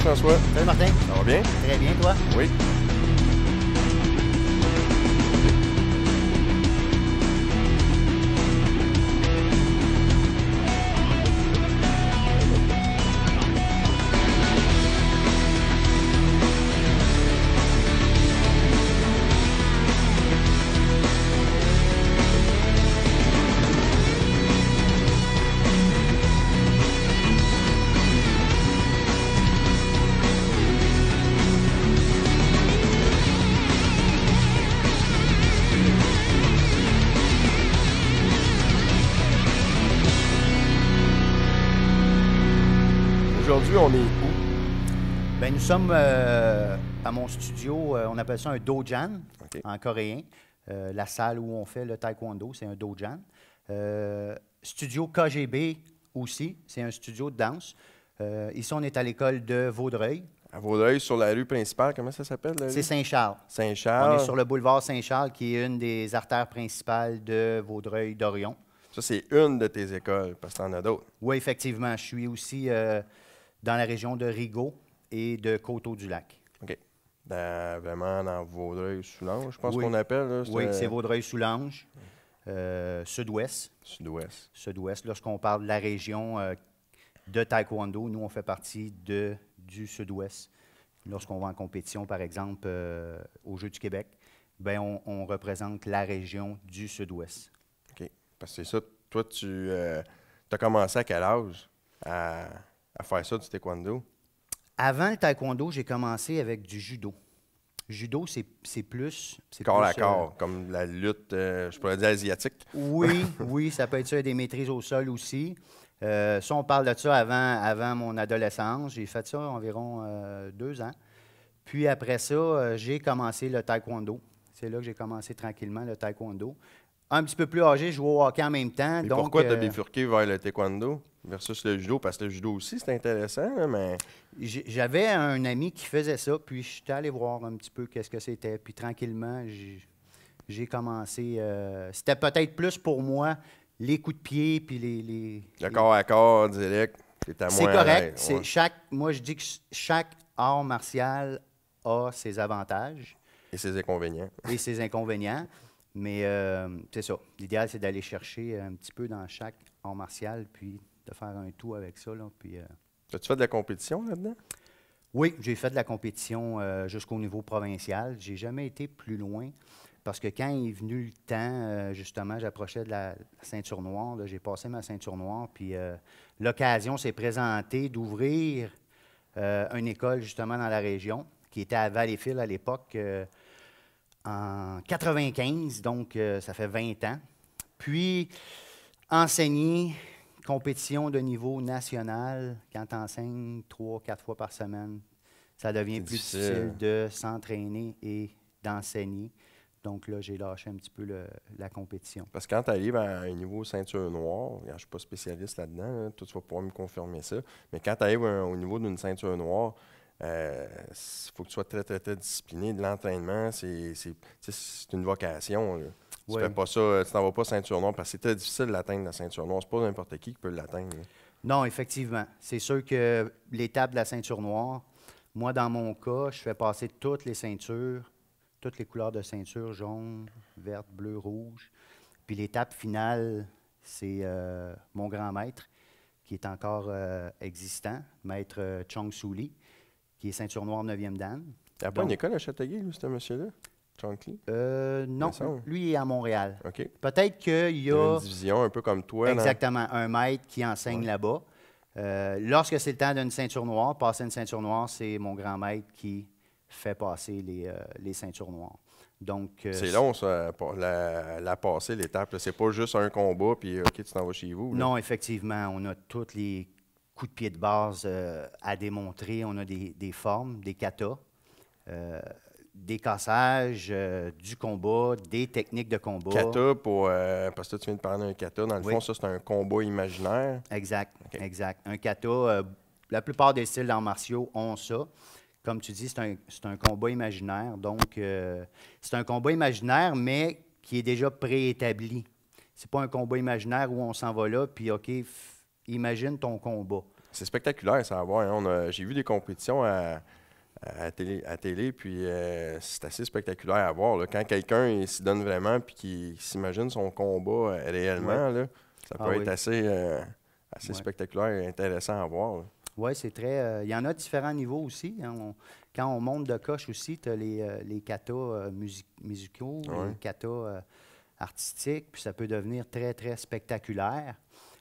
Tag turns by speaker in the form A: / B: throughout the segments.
A: François.
B: Salut Martin.
A: Ça va bien?
B: Très bien, toi?
A: Oui. Aujourd'hui, on est où?
B: Ben, nous sommes à mon studio, on appelle ça un dojan
A: OK.
B: en coréen. La salle où on fait le taekwondo, c'est un dojan. Studio KGB aussi, c'est un studio de danse. Ici, on est à l'école de Vaudreuil.
A: À Vaudreuil, sur la rue principale, comment ça s'appelle? La rue?
B: C'est Saint-Charles. On
A: Saint-Charles.
B: est sur le boulevard Saint-Charles, qui est une des artères principales de Vaudreuil-Dorion.
A: Ça, c'est une de tes écoles, parce que t'en as d'autres.
B: Oui, effectivement. Je suis aussi dans la région de Rigaud et de Coteau-du-Lac.
A: OK. Vraiment dans Vaudreuil-Soulanges, je pense
B: Oui.
A: qu'on appelle. Là,
B: Oui, c'est Vaudreuil-Soulanges, sud-ouest.
A: Sud-ouest.
B: Sud-ouest. Lorsqu'on parle de la région de taekwondo, nous, on fait partie du sud-ouest. Lorsqu'on va en compétition, par exemple, aux Jeux du Québec, ben, on représente la région du sud-ouest.
A: OK. Parce que c'est ça. Toi, tu as commencé à quel âge à faire ça, du taekwondo?
B: Avant le taekwondo, j'ai commencé avec du judo. Judo, c'est plus...
A: Corps à
B: plus,
A: corps, comme la lutte, je pourrais dire asiatique.
B: Oui, oui, ça peut être ça, des maîtrises au sol aussi. Ça, on parle de ça avant mon adolescence. J'ai fait ça environ 2 ans. Puis après ça, j'ai commencé le taekwondo. C'est là que j'ai commencé tranquillement le taekwondo. Un petit peu plus âgé, je jouais au hockey en même temps.
A: Et
B: Donc,
A: pourquoi tu as bifurqué vers le taekwondo versus le judo? Parce que le judo aussi, c'est intéressant, là, mais...
B: j'avais un ami qui faisait ça, puis j'étais allé voir un petit peu qu'est-ce que c'était. Puis tranquillement, j'ai commencé. C'était peut-être plus pour moi les coups de pied, puis
A: Le corps à corps, direct, c'est à
B: C'est
A: moins à
B: correct.
A: l'aise, ouais.
B: Moi, je dis que chaque art martial a ses avantages
A: Et ses inconvénients.
B: et ses inconvénients. Mais c'est ça. L'idéal, c'est d'aller chercher un petit peu dans chaque art martial, puis de faire un tout avec ça. Là, puis,
A: As-tu fait de la compétition là-dedans?
B: oui, j'ai fait de la compétition jusqu'au niveau provincial. J'ai jamais été plus loin parce que quand est venu le temps, justement, j'approchais de la ceinture noire. Là, j'ai passé ma ceinture noire, puis l'occasion s'est présentée d'ouvrir une école justement dans la région qui était à Valleyfield à l'époque en 95, donc ça fait 20 ans. Puis enseigner compétition de niveau national, quand tu enseignes 3-4 fois par semaine, ça devient
A: C'est
B: plus
A: difficile.
B: difficile de s'entraîner et d'enseigner. Donc là, j'ai lâché un petit peu la compétition.
A: Parce que quand tu arrives à un niveau ceinture noire, je ne suis pas spécialiste là-dedans, là, toi, tu vas pouvoir me confirmer ça, mais quand tu arrives au niveau d'une ceinture noire, il faut que tu sois très, très, très discipliné. De l'entraînement, c'est une vocation. Là. Tu
B: Oui.
A: fais pas ça, tu n'en vas pas ceinture noire parce que c'est très difficile d'atteindre la ceinture noire. C'est pas n'importe qui peut l'atteindre. Là.
B: Non, effectivement. C'est sûr que l'étape de la ceinture noire, moi, dans mon cas, je fais passer toutes les ceintures, toutes les couleurs de ceinture, jaune, verte, bleu, rouge. Puis l'étape finale, c'est mon grand maître, qui est encore existant, maître Chong Soo Lee, qui est ceinture noire 9e dan.
A: Il n'y a pas une
B: Donc,
A: école à Châteauguay, lui, ce monsieur-là? Chunky?
B: non,
A: me semble.
B: lui il est à Montréal.
A: OK.
B: Peut-être qu'il
A: Il
B: y
A: y a
B: a
A: une division un peu comme toi. dans-
B: exactement un maître qui enseigne
A: Ouais.
B: là-bas. Lorsque c'est le temps d'une ceinture noire, passer une ceinture noire, c'est mon grand maître qui fait passer les ceintures noires. Donc,
A: C'est long, ça, la passer, l'étape. Là. C'est pas juste un combat, puis OK, tu t'en vas chez vous. là.
B: non, effectivement, on a tous les coups de pied de base à démontrer. On a des formes, des katas, des cassages, du combat, des techniques de combat.
A: Kata, parce que tu viens de parler d'un kata. Dans le
B: Oui.
A: fond, ça, c'est un combat imaginaire.
B: Exact,
A: OK.
B: exact. Un kata, la plupart des styles d'arts martiaux ont ça. Comme tu dis, c'est un combat imaginaire. Donc, c'est un combat imaginaire, mais qui est déjà préétabli. C'est pas un combat imaginaire où on s'en va là, puis OK, imagine ton combat.
A: C'est spectaculaire, ça va voir. Hein. J'ai vu des compétitions à télé, puis c'est assez spectaculaire à voir. Là. Quand quelqu'un il s'y donne vraiment puis qu'il s'imagine son combat réellement, là, ça peut être assez spectaculaire et intéressant à voir.
B: Oui, c'est très. Il y en a différents niveaux aussi. Hein. Quand on monte de coche aussi, tu as les katas musicaux, les katas artistiques, puis ça peut devenir très, très spectaculaire.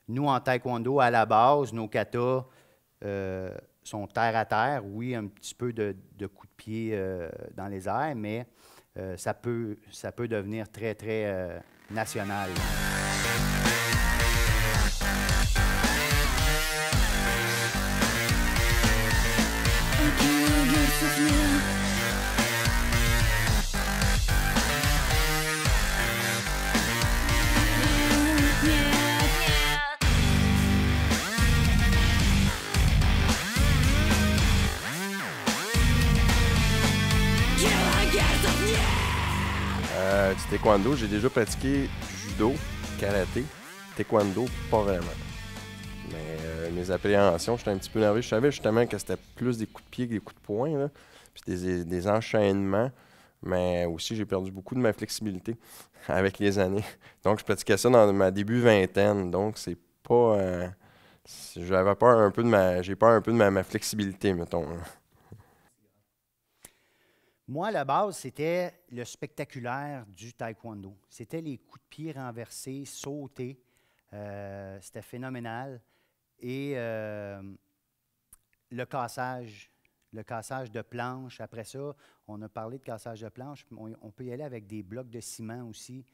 B: Nous, en taekwondo, à la base, nos katas sont terre à terre. Oui, un petit peu de coups de pied dans les airs, mais ça peut devenir très, très national.
A: Du taekwondo, j'ai déjà pratiqué judo, karaté, taekwondo, pas vraiment. Mais mes appréhensions, j'étais un petit peu nerveux. Je savais justement que c'était plus des coups de pied que des coups de poing, là, puis des enchaînements. Mais aussi, j'ai perdu beaucoup de ma flexibilité avec les années. Donc, je pratiquais ça dans ma début vingtaine. Donc, c'est pas... j'avais peur un peu de j'ai peur un peu de ma flexibilité, mettons.
B: Moi, à la base, c'était le spectaculaire du taekwondo. C'était les coups de pied renversés, sautés. C'était phénoménal. Et le cassage de planches. Après ça, on a parlé de cassage de planches. On peut y aller avec des blocs de ciment aussi.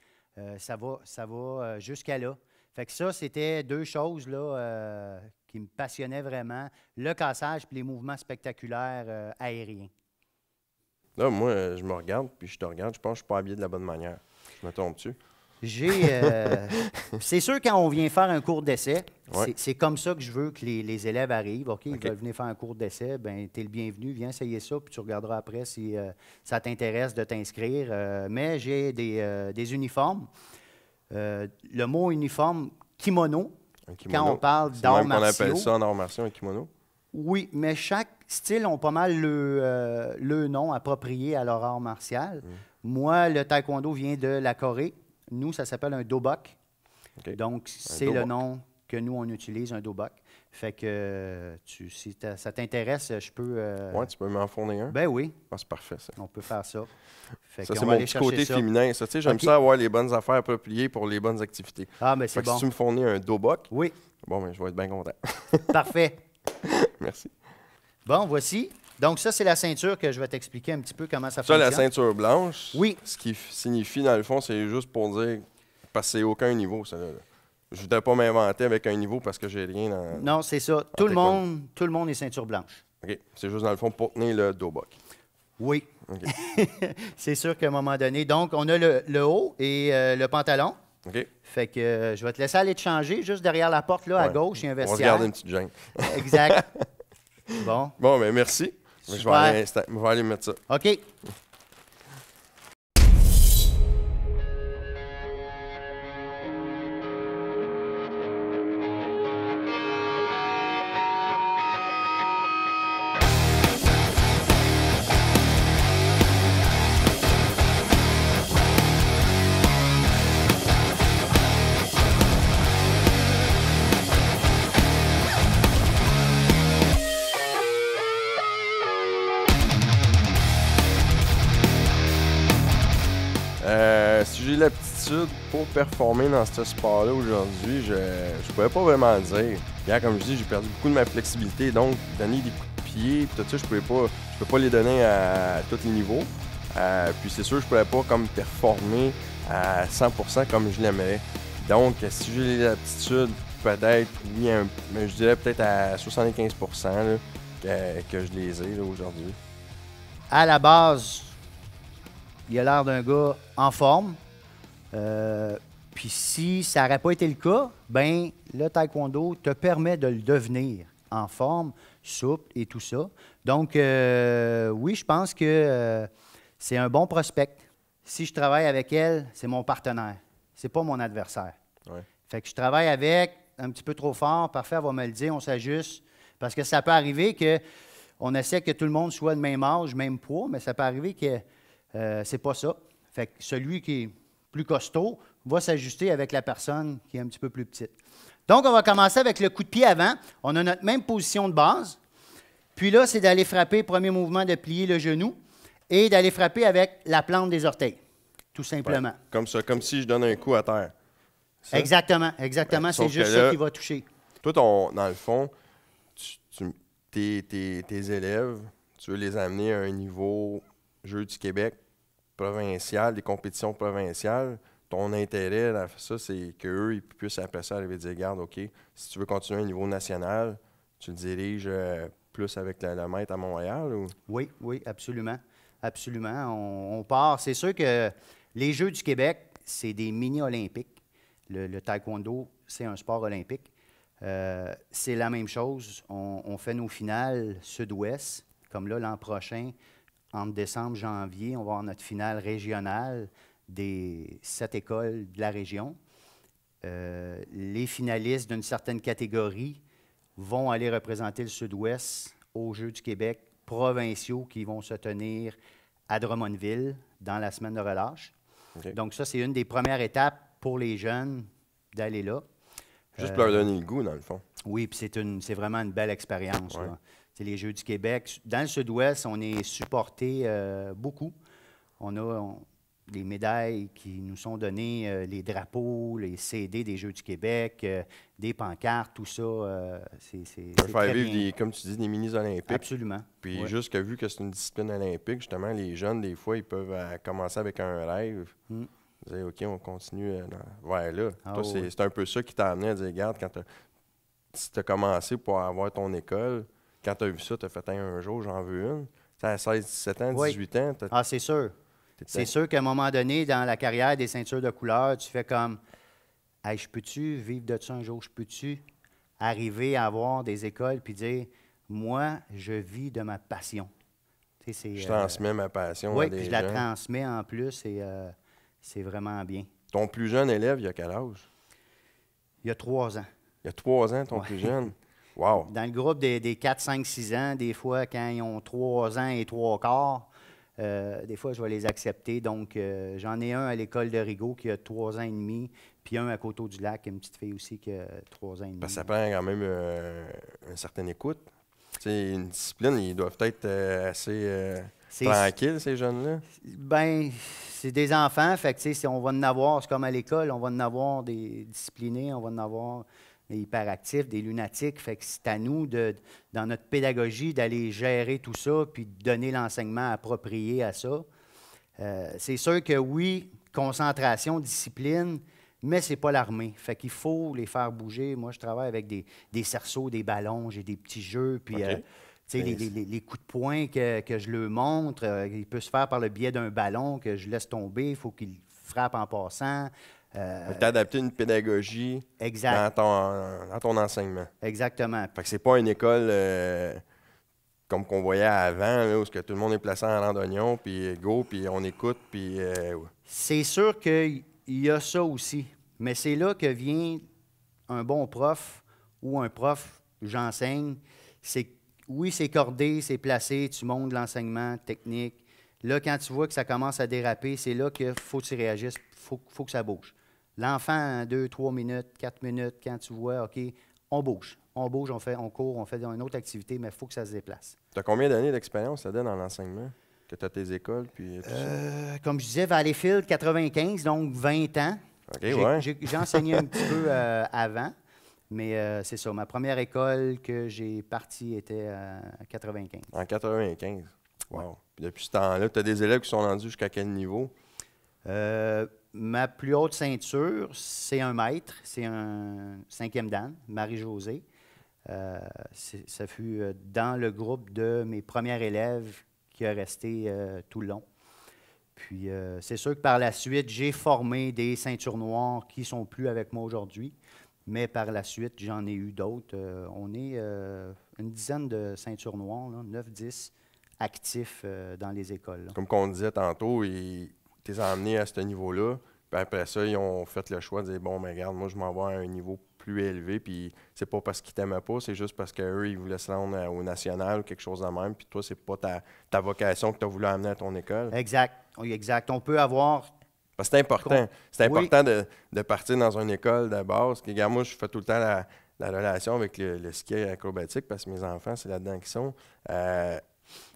B: Ça va jusqu'à là. Fait que ça, c'était deux choses là, qui me passionnaient vraiment. Le cassage et les mouvements spectaculaires aériens.
A: Là, moi, je me regarde, puis je te regarde. Je pense que je ne suis pas habillé de la bonne manière. Je me trompe dessus.
B: C'est sûr, quand on vient faire un cours d'essai, c'est comme ça que je veux que les élèves arrivent. OK, ils veulent venir faire un cours d'essai, bien, tu es le bienvenu, viens essayer ça, puis tu regarderas après si ça t'intéresse de t'inscrire. Mais j'ai des uniformes. Le mot uniforme, kimono, quand on parle d'arts martiaux.
A: On appelle ça en arts martiaux un kimono?
B: Oui, mais chaque style a pas mal le nom approprié à leur art martial. Moi, le taekwondo vient de la Corée. Nous, ça s'appelle un dobok. Donc, c'est le nom que nous, on utilise, un dobok. Fait que si ça t'intéresse, je peux...
A: Oui, tu peux m'en fournir un?
B: Ben oui.
A: Ah, c'est parfait, ça.
B: On peut faire ça.
A: Ça, c'est mon petit côté féminin. Ça, j'aime ça avoir les bonnes affaires appropriées pour les bonnes activités.
B: Ah, mais c'est bon.
A: Si tu me fournis un dobok,
B: oui.
A: Bon, ben, je vais être bien content.
B: Parfait.
A: Merci.
B: Bon, voici. Donc, ça, c'est la ceinture que je vais t'expliquer un petit peu comment ça fonctionne.
A: Ça, la ceinture blanche,
B: oui.
A: Ce qui signifie, dans le fond, c'est juste pour dire, parce que c'est aucun niveau, ça. Là. Je ne voudrais pas m'inventer avec un niveau parce que j'ai rien dans...
B: Non, c'est ça. Tout le monde est ceinture blanche.
A: OK. C'est juste, dans le fond, pour tenir le dobok.
B: Oui.
A: Okay.
B: C'est sûr qu'à un moment donné... Donc, on a le haut et le pantalon.
A: OK.
B: Fait que je vais te laisser aller te changer. Juste derrière la porte, là, à gauche, il y a un vestiaire.
A: On va se garder une petite gêne.
B: Exact. Bon.
A: Bon, bien, merci. Je vais aller mettre ça.
B: OK.
A: Si j'ai l'aptitude pour performer dans ce sport-là aujourd'hui, je pourrais pas vraiment le dire. Hier, comme je dis, j'ai perdu beaucoup de ma flexibilité, donc donner des coups de pied, tout ça, je peux pas les donner à tous les niveaux. Puis c'est sûr, je pourrais pas comme performer à 100% comme je l'aimerais. Donc, si j'ai l'aptitude, peut-être, oui, mais je dirais peut-être à 75% là, que je les ai aujourd'hui.
B: À la base, il a l'air d'un gars en forme. Puis si ça n'aurait pas été le cas, ben le taekwondo te permet de le devenir en forme, souple et tout ça. Donc, oui, je pense que c'est un bon prospect. Si je travaille avec elle, c'est mon partenaire. C'est pas mon adversaire.
A: Ouais.
B: Fait que je travaille avec un petit peu trop fort. Parfait, elle va me le dire, on s'ajuste. Parce que ça peut arriver qu'on essaie que tout le monde soit de même âge, même poids, mais ça peut arriver que c'est pas ça. Fait que celui qui est plus costaud va s'ajuster avec la personne qui est un petit peu plus petite. Donc, on va commencer avec le coup de pied avant. On a notre même position de base. Puis là, c'est d'aller frapper, premier mouvement, de plier le genou et d'aller frapper avec la plante des orteils, tout simplement.
A: Ouais, comme ça, comme si je donne un coup à terre. Ça?
B: Exactement, exactement.
A: Ouais,
B: c'est
A: sauf
B: juste
A: que là,
B: ça qui va toucher.
A: Toi, dans le fond, tes élèves, tu veux les amener à un niveau Jeux du Québec provincial, des compétitions provinciales. Ton intérêt à ça, c'est qu'eux, ils puissent après ça arriver et dire, regarde, OK, si tu veux continuer au niveau national, tu le diriges plus avec le maître à Montréal? Ou?
B: Oui, oui, absolument. Absolument. On part. C'est sûr que les Jeux du Québec, c'est des mini-olympiques. Le taekwondo, c'est un sport olympique. C'est la même chose. On fait nos finales sud-ouest. Comme là, l'an prochain, entre décembre et janvier, on va avoir notre finale régionale des 7 écoles de la région. Les finalistes d'une certaine catégorie vont aller représenter le sud-ouest aux Jeux du Québec provinciaux qui vont se tenir à Drummondville dans la semaine de relâche.
A: Okay.
B: Donc ça, c'est une des premières étapes pour les jeunes d'aller là.
A: Juste pour leur donner le goût, dans le fond.
B: Oui, puis c'est vraiment une belle expérience.
A: Ouais.
B: C'est les Jeux du Québec. Dans le sud-ouest, on est supporté beaucoup. On a des médailles qui nous sont données, les drapeaux, les CD des Jeux du Québec, des pancartes, tout ça. C'est
A: faire vivre, comme tu dis, des mini-olympiques.
B: Absolument.
A: Puis
B: ouais.
A: juste que vu que c'est une discipline olympique, justement, les jeunes, des fois, ils peuvent commencer avec un rêve. Dire, OK, on continue vers là. Toi, c'est un peu ça qui t'a amené à dire, regarde, si tu as commencé pour avoir ton école, quand tu as vu ça, tu as fait un jour, j'en veux une. Tu à 16, 17 ans, 18 ans.
B: Ah, c'est sûr. C'est sûr qu'à un moment donné, dans la carrière des ceintures de couleur, tu fais comme, hey, je peux-tu vivre de ça un jour? Je peux-tu arriver à avoir des écoles puis dire, moi, je vis de ma passion?
A: Je transmets ma passion
B: à
A: des gens.
B: Oui, puis je la transmets en plus et c'est vraiment bien.
A: Ton plus jeune élève, il a quel âge?
B: Il y a 3 ans.
A: Il y a 3 ans, ton plus jeune? Wow!
B: Dans le groupe des 4, 5, 6 ans, des fois, quand ils ont 3 ans et 3 quarts, des fois, je vais les accepter. Donc, j'en ai un à l'école de Rigaud qui a 3 ans et demi, puis un à Coteau-du-Lac, une petite fille aussi qui a 3 ans et demi.
A: Parce que ça prend quand même une certaine écoute. T'sais, une discipline, ils doivent être assez tranquilles, ces jeunes-là.
B: Bien, c'est des enfants, fait que si on va en avoir, c'est comme à l'école, on va en avoir des disciplinés, on va en avoir des hyperactifs, des lunatiques. Fait que c'est à nous, dans notre pédagogie, d'aller gérer tout ça puis de donner l'enseignement approprié à ça. C'est sûr que oui, concentration, discipline, mais ce n'est pas l'armée. Fait qu'il faut les faire bouger. Moi, je travaille avec des cerceaux, des ballons, j'ai des petits jeux, puis les coups de poing que je leur montre, il peut se faire par le biais d'un ballon que je laisse tomber, il faut qu'il frappe en passant.
A: Tu as adapté une pédagogie dans ton enseignement.
B: Exactement.
A: Fait que c'est pas une école comme qu'on voyait avant, là, où tout le monde est placé en rang d'oignon, puis go, puis on écoute, puis...
B: C'est sûr qu'il y a ça aussi, mais c'est là que vient un bon prof ou un prof, j'enseigne, oui, c'est cordé, c'est placé, tu montes l'enseignement technique. Là, quand tu vois que ça commence à déraper, c'est là qu'il faut que tu réagisses, faut que ça bouge. L'enfant, 2, 3 minutes, 4 minutes, quand tu vois, OK, on bouge. On bouge, on court, on fait une autre activité, mais il faut que ça se déplace.
A: Tu as combien d'années d'expérience là-dedans dans l'enseignement? Que tu as tes écoles, puis tout ça?
B: Comme je disais, Valleyfield, 95, donc 20 ans.
A: OK, ouais.
B: J'ai enseigné un petit peu avant, mais c'est ça. Ma première école que j'ai partie était à 95.
A: En 95? Wow.
B: Ouais.
A: Puis depuis ce temps-là, tu as des élèves qui sont rendus jusqu'à quel niveau?
B: Ma plus haute ceinture, c'est un maître, c'est un 5e dan, Marie-Josée. Ça fut dans le groupe de mes premiers élèves qui a resté tout le long. Puis, c'est sûr que par la suite, j'ai formé des ceintures noires qui ne sont plus avec moi aujourd'hui, mais par la suite, j'en ai eu d'autres. On est une dizaine de ceintures noires, 9-10 actifs dans les écoles. Là.
A: Comme on disait tantôt, tu les as emmenés à ce niveau-là. Puis après ça, ils ont fait le choix de dire, bon, mais regarde, moi, je m'en vais à un niveau plus élevé, puis c'est pas parce qu'ils t'aimaient pas, c'est juste parce qu'eux, ils voulaient se rendre au national ou quelque chose de même, puis toi, c'est pas ta vocation que tu as voulu amener à ton école.
B: Exact. Oui, exact. On peut avoir...
A: Parce que c'est important. C'est
B: Oui.
A: important de partir dans une école de base. Regarde, moi, je fais tout le temps la relation avec le ski acrobatique parce que mes enfants, c'est là-dedans qu'ils sont.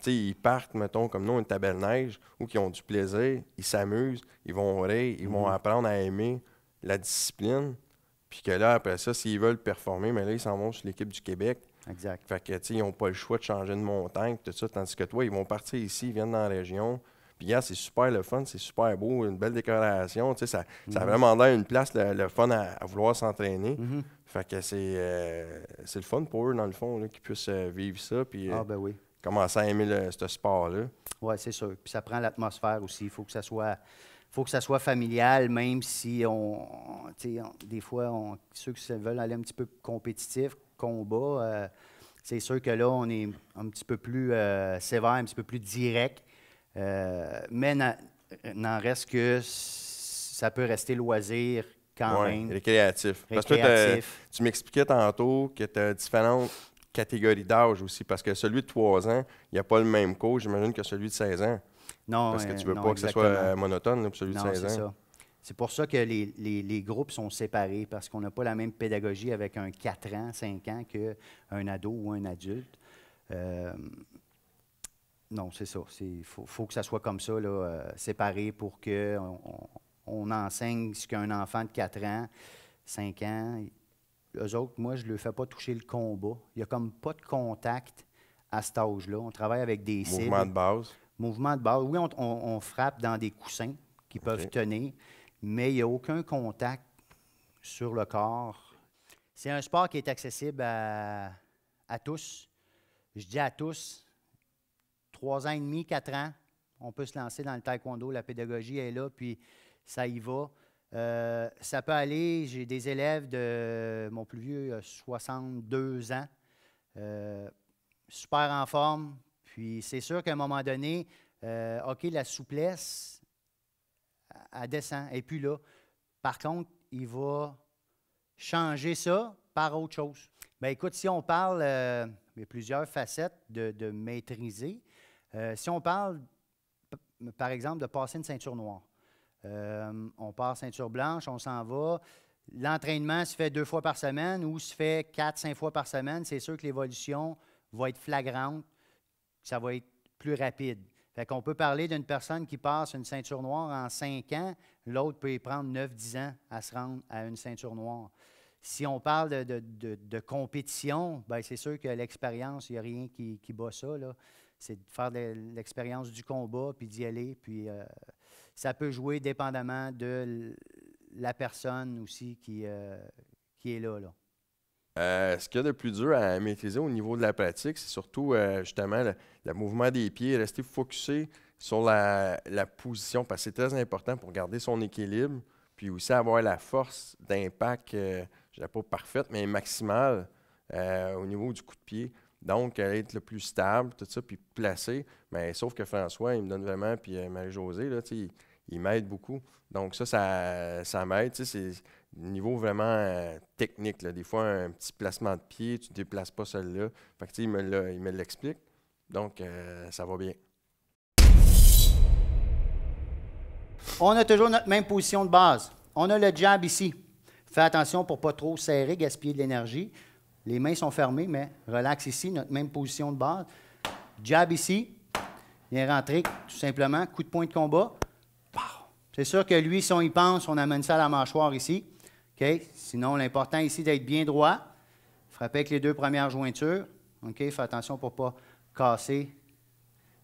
A: Ils partent, mettons, comme nous, une tabelle neige, où ils ont du plaisir, ils s'amusent, ils vont rire, ils vont apprendre à aimer la discipline. Puis que là, après ça, s'ils veulent performer, mais là, ils s'en vont sur l'équipe du Québec.
B: Exact.
A: Fait que, ils n'ont pas le choix de changer de montagne, tout ça, tandis que toi, ils vont partir ici, ils viennent dans la région. Puis, regarde, c'est super le fun, c'est super beau, une belle décoration. Ça a vraiment l'air une place, le fun à vouloir s'entraîner. Fait que c'est le fun pour eux, dans le fond, qu'ils puissent vivre ça. Puis,
B: Ben oui.
A: commencer à aimer ce sport-là.
B: Oui, c'est sûr. Puis ça prend l'atmosphère aussi. Il faut que ça soit familial, même si des fois, ceux qui veulent aller un petit peu compétitif, combat, c'est sûr que là, on est un petit peu plus sévère, un petit peu plus direct. Mais n'en reste que ça peut rester loisir quand même.
A: Récréatif. Parce que tu m'expliquais tantôt que tu as différentes catégories d'âge aussi, parce que celui de 3 ans, il n'y a pas le même coach, j'imagine, que celui de 16 ans.
B: Non,
A: parce que tu ne veux
B: non,
A: pas
B: exactement.
A: que ce soit monotone, là, pour celui de 16 ans.
B: C'est ça. C'est pour ça que les groupes sont séparés, parce qu'on n'a pas la même pédagogie avec un 4 ans, 5 ans qu'un ado ou un adulte. Non, c'est ça. Il faut que ça soit comme ça, là, séparé pour qu'on enseigne ce qu'un enfant de 4 ans, 5 ans. Eux autres, moi, je ne leur fais pas toucher le combat. Il n'y a comme pas de contact à cet âge-là. On travaille avec des cibles.
A: Mouvement de base.
B: Mouvement de base. Oui, on frappe dans des coussins qui peuvent tenir, mais il n'y a aucun contact sur le corps. C'est un sport qui est accessible à tous. Je dis à tous, 3 ans et demi, 4 ans, on peut se lancer dans le taekwondo. La pédagogie est là, puis ça y va. Ça peut aller, j'ai des élèves de mon plus vieux, 62 ans, super en forme. Puis c'est sûr qu'à un moment donné, OK, la souplesse, elle descend. Et puis là, par contre, il va changer ça par autre chose. Bien, écoute, si on parle, il y a plusieurs facettes de maîtriser. Si on parle, par exemple, de passer une ceinture noire. On part ceinture blanche, on s'en va. L'entraînement se fait 2 fois par semaine ou se fait 4-5 fois par semaine. C'est sûr que l'évolution va être flagrante, ça va être plus rapide. Fait qu'on peut parler d'une personne qui passe une ceinture noire en 5 ans, l'autre peut y prendre 9-10 ans à se rendre à une ceinture noire. Si on parle de compétition, bien, c'est sûr que l'expérience, il n'y a rien qui bat ça, là. C'est de faire l'expérience du combat, puis d'y aller, puis ça peut jouer dépendamment de la personne aussi qui est là.
A: Ce qu'il y a de plus dur à maîtriser au niveau de la pratique, c'est surtout justement le mouvement des pieds, rester focusé sur la position, parce que c'est très important pour garder son équilibre, puis aussi avoir la force d'impact, je ne dirais pas parfaite, mais maximale au niveau du coup de pied. Donc, être le plus stable, tout ça, puis placé. Mais sauf que François, il me donne vraiment, puis Marie-Josée, là, il m'aide beaucoup. Donc, ça m'aide. C'est niveau vraiment technique. Là. Des fois, un petit placement de pied, tu ne déplaces pas celui-là. Fait que, il me l'explique. Donc, ça va bien.
B: On a toujours notre même position de base. On a le jab ici. Fais attention pour ne pas trop serrer, gaspiller de l'énergie. Les mains sont fermées, mais relax ici, notre même position de base. Jab ici. Viens rentrer, tout simplement. Coup de poing de combat. C'est sûr que lui, si on y pense, on amène ça à la mâchoire ici. OK? Sinon, l'important ici, d'être bien droit. Frapper avec les 2 premières jointures. OK? Fais attention pour ne pas casser,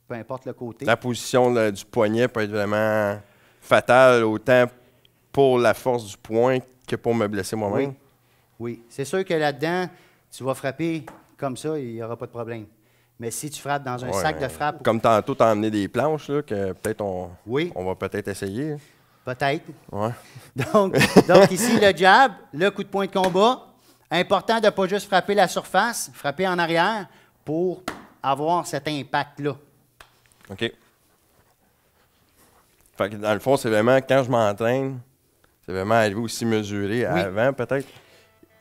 B: peu importe le côté.
A: La position du poignet peut être vraiment fatale, autant pour la force du poing que pour me blesser moi-même.
B: Oui. C'est sûr que là-dedans, tu vas frapper comme ça, il n'y aura pas de problème. Mais si tu frappes dans un sac de frappe...
A: Comme tantôt, tu as emmené des planches, là, que peut-être on va peut-être essayer.
B: Peut-être.
A: Ouais.
B: Donc ici, le jab, le coup de poing de combat. Important de ne pas juste frapper la surface, frapper en arrière pour avoir cet impact-là.
A: OK. Fait que dans le fond, c'est vraiment quand je m'entraîne, C'est vraiment arrivé aussi mesuré avant, peut-être?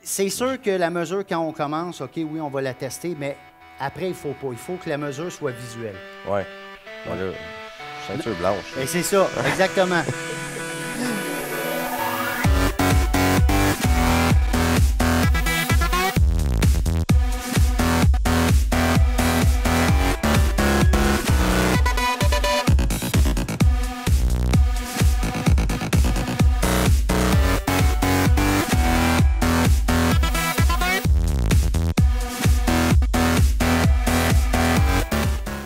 B: C'est sûr que la mesure, quand on commence, OK, oui, on va la tester, mais après, il faut pas. Il faut que la mesure soit visuelle.
A: Oui. Voilà. Ceinture blanche.
B: Et c'est ça, exactement.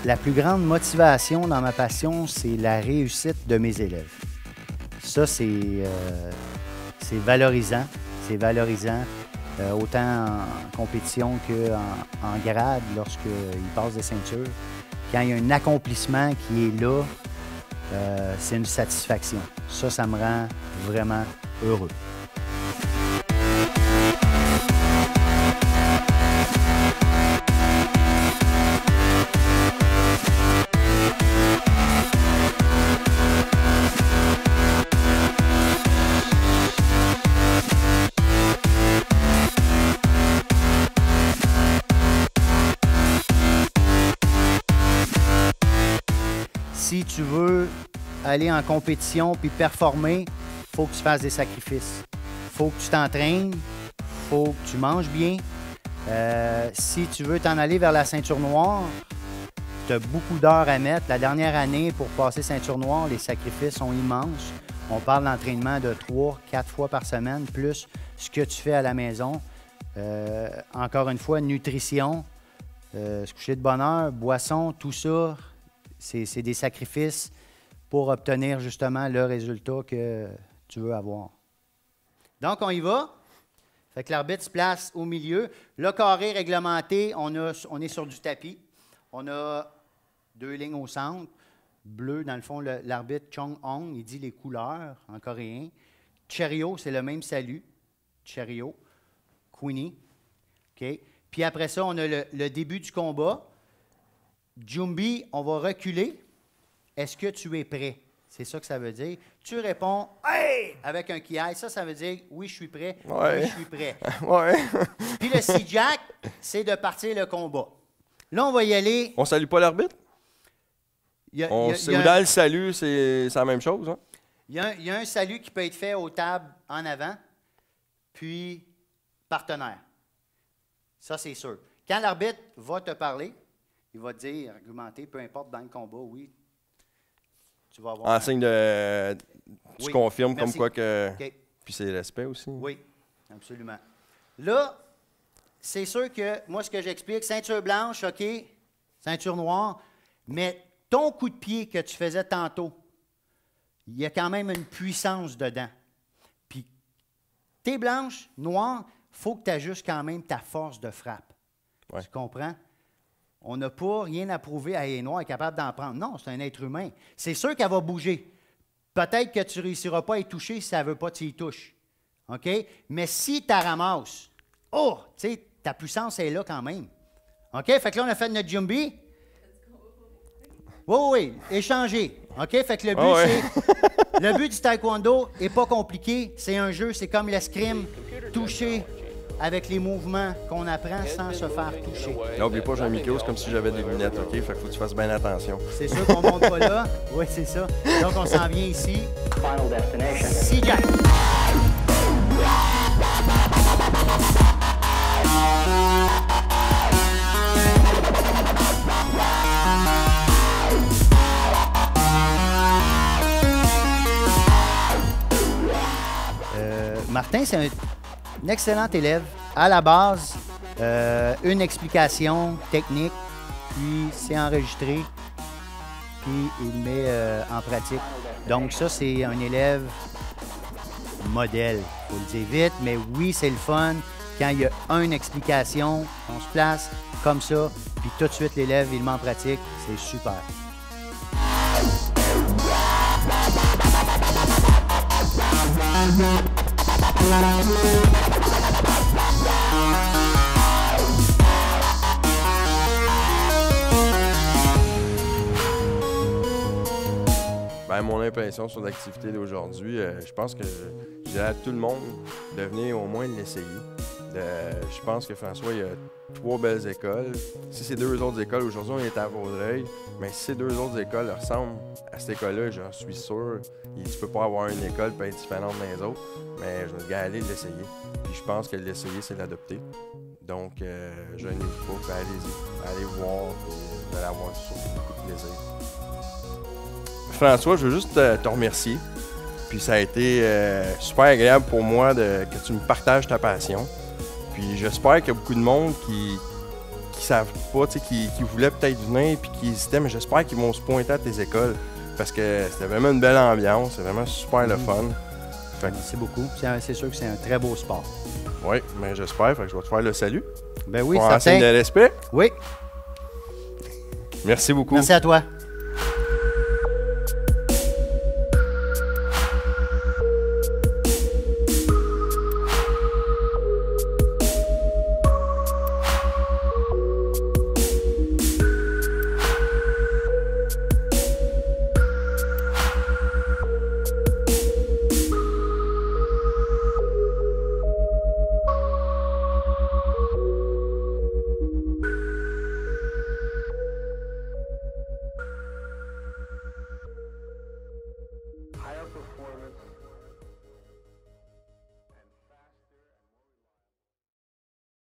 B: La plus grande motivation dans ma passion, c'est la réussite de mes élèves. Ça, c'est valorisant. C'est valorisant, autant en compétition qu'en grade, lorsqu'ils passent des ceintures. Quand il y a un accomplissement qui est là, c'est une satisfaction. Ça me rend vraiment heureux. Si tu veux aller en compétition puis performer, il faut que tu fasses des sacrifices. Il faut que tu t'entraînes, il faut que tu manges bien. Si tu veux t'en aller vers la ceinture noire, tu as beaucoup d'heures à mettre. La dernière année, pour passer ceinture noire, les sacrifices sont immenses. On parle d'entraînement de 3-4 fois par semaine, plus ce que tu fais à la maison. Encore une fois, nutrition, se coucher de bonne heure, boisson, tout ça. C'est des sacrifices pour obtenir justement le résultat que tu veux avoir. Donc, on y va. Fait que l'arbitre se place au milieu. Le carré réglementé, on est sur du tapis. On a 2 lignes au centre. Bleu, dans le fond, l'arbitre Chung Hong, il dit les couleurs en coréen. Cherio, c'est le même salut. Cherio. Queenie. OK. Puis après ça, on a le début du combat. Jumbi, on va reculer. Est-ce que tu es prêt? C'est ça que ça veut dire. Tu réponds « Hey! » avec un kiai. Ça veut dire « Oui, je suis prêt.
A: Ouais.
B: Oui, je suis prêt. »
A: Ouais.
B: Puis le C-Jack, c'est de partir le combat. Là, on va y aller.
A: On salue pas l'arbitre? Ou dans le salut, c'est la même chose, hein?
B: Il y a un salut qui peut être fait aux tables en avant, puis partenaire. Ça, c'est sûr. Quand l'arbitre va te parler, il va te dire, argumenter, peu importe dans le combat, oui, tu vas avoir...
A: En signe de... Tu
B: Oui,
A: confirmes
B: merci.
A: comme quoi que...
B: OK.
A: Puis c'est respect aussi.
B: Oui, absolument. Là, c'est sûr que moi, ce que j'explique, ceinture blanche, OK, ceinture noire, mais ton coup de pied que tu faisais tantôt, il y a quand même une puissance dedans. Puis, t'es blanche, noire, il faut que tu ajustes quand même ta force de frappe.
A: Ouais.
B: Tu comprends? On n'a pas rien à prouver à elle est noire, elle est capable d'en prendre. Non, c'est un être humain. C'est sûr qu'elle va bouger. Peut-être que tu ne réussiras pas à y toucher si ça ne veut pas que tu y touches. OK? Mais si tu la ramasses, oh, tu sais, ta puissance est là quand même. OK? Fait que là, on a fait notre Jumbi. Oui, échanger. OK? Fait que le but, c'est... Le but du taekwondo n'est pas compliqué. C'est un jeu, c'est comme l'escrime. Toucher avec les mouvements qu'on apprend sans se faire toucher.
A: N'oublie pas, j'ai un micro, c'est comme si j'avais des lunettes, OK? Fait qu'il faut que tu fasses bien attention.
B: C'est sûr qu'on ne monte pas là. Oui, c'est ça. Donc, on s'en vient ici. C-Jack. Martin, c'est un excellent élève. À la base, une explication technique, puis c'est enregistré, puis il met en pratique. Donc ça, c'est un élève modèle. Il faut le dire vite, mais oui, c'est le fun. Quand il y a une explication, on se place comme ça, puis tout de suite, l'élève, il met en pratique. C'est super.
A: Ben, mon impression sur l'activité d'aujourd'hui, je pense que Je dirais à tout le monde de venir au moins l'essayer. Je pense que François, il y a 3 belles écoles. Si ces 2 autres écoles, aujourd'hui, on est à Vaudreuil, mais si ces 2 autres écoles ressemblent à cette école-là, j'en suis sûr. Tu ne peux pas avoir une école qui peut être différente des autres, mais je vais aller l'essayer. Puis je pense que l'essayer, c'est l'adopter. Donc, je n'ai pas, puis allez-y. Allez voir, puis vous allez avoir surtout beaucoup de plaisir. François, je veux juste te remercier. Puis ça a été super agréable pour moi que tu me partages ta passion. Puis j'espère qu'il y a beaucoup de monde qui savent pas, qui voulaient peut-être venir puis qui hésitaient, mais j'espère qu'ils vont se pointer à tes écoles parce que c'était vraiment une belle ambiance, c'est vraiment super le fun.
B: Merci beaucoup. C'est sûr que c'est un très beau sport.
A: Oui, mais j'espère. Fait que je vais te faire le salut.
B: Ben oui,
A: pour un signe de respect.
B: Oui.
A: Merci beaucoup.
B: Merci à toi.